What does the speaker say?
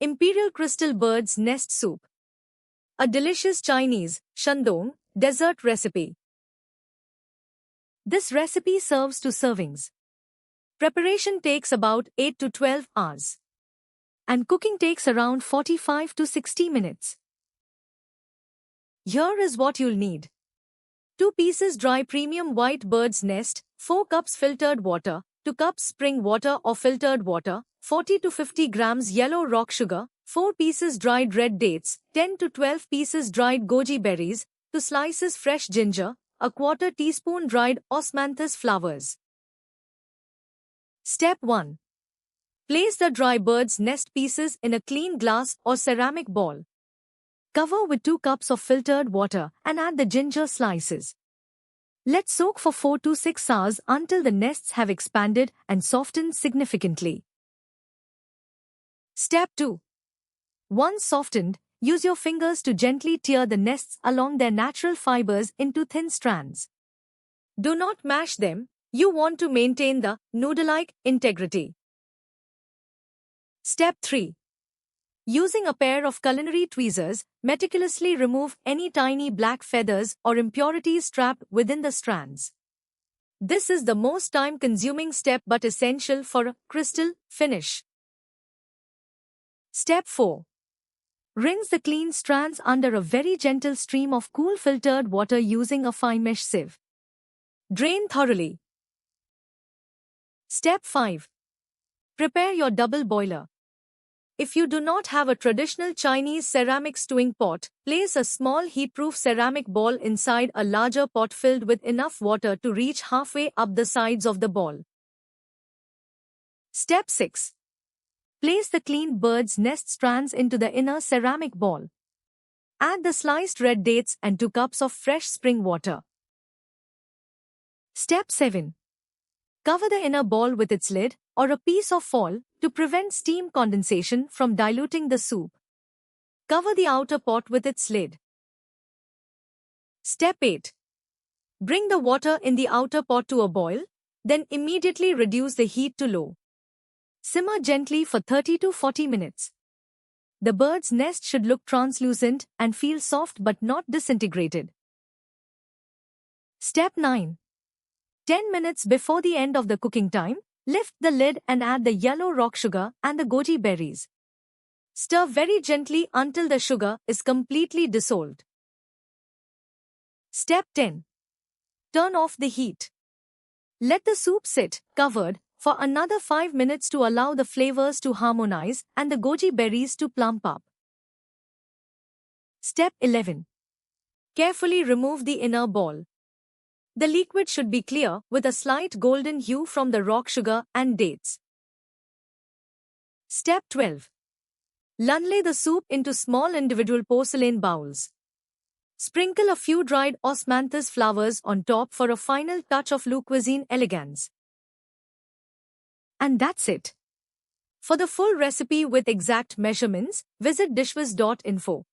Imperial Crystal Bird's Nest Soup. A delicious Chinese, Shandong, dessert recipe. This recipe serves 2 servings. Preparation takes about 8 to 12 hours. And cooking takes around 45 to 60 minutes. Here is what you'll need. 2 pieces dry premium white bird's nest, 4 cups filtered water, 2 cups spring water or filtered water, 40 to 50 grams yellow rock sugar, 4 pieces dried red dates, 10 to 12 pieces dried goji berries, 2 slices fresh ginger, a quarter teaspoon dried osmanthus flowers. Step 1. Place the dry bird's nest pieces in a clean glass or ceramic bowl. Cover with 2 cups of filtered water and add the ginger slices. Let soak for 4 to 6 hours until the nests have expanded and softened significantly. Step 2. Once softened, use your fingers to gently tear the nests along their natural fibers into thin strands. Do not mash them, you want to maintain the noodle-like integrity. Step 3. Using a pair of culinary tweezers, meticulously remove any tiny black feathers or impurities trapped within the strands. This is the most time-consuming step but essential for a crystal finish. Step 4. Rinse the clean strands under a very gentle stream of cool filtered water using a fine mesh sieve. Drain thoroughly. Step 5. Prepare your double boiler. If you do not have a traditional Chinese ceramic stewing pot, place a small heat-proof ceramic bowl inside a larger pot filled with enough water to reach halfway up the sides of the bowl. Step 6. Place the cleaned bird's nest strands into the inner ceramic bowl. Add the sliced red dates and 2 cups of fresh spring water. Step 7. Cover the inner bowl with its lid or a piece of foil to prevent steam condensation from diluting the soup. Cover the outer pot with its lid. Step 8. Bring the water in the outer pot to a boil, then immediately reduce the heat to low. Simmer gently for 30 to 40 minutes. The bird's nest should look translucent and feel soft but not disintegrated. Step 9. 10 minutes before the end of the cooking time, lift the lid and add the yellow rock sugar and the goji berries. Stir very gently until the sugar is completely dissolved. Step 10. Turn off the heat. Let the soup sit, covered, for another 5 minutes to allow the flavors to harmonize and the goji berries to plump up. Step 11. Carefully remove the inner bowl. The liquid should be clear with a slight golden hue from the rock sugar and dates. Step 12. Lay the soup into small individual porcelain bowls. Sprinkle a few dried osmanthus flowers on top for a final touch of Le Cuisine elegance. And that's it. For the full recipe with exact measurements, visit dishwiz.info.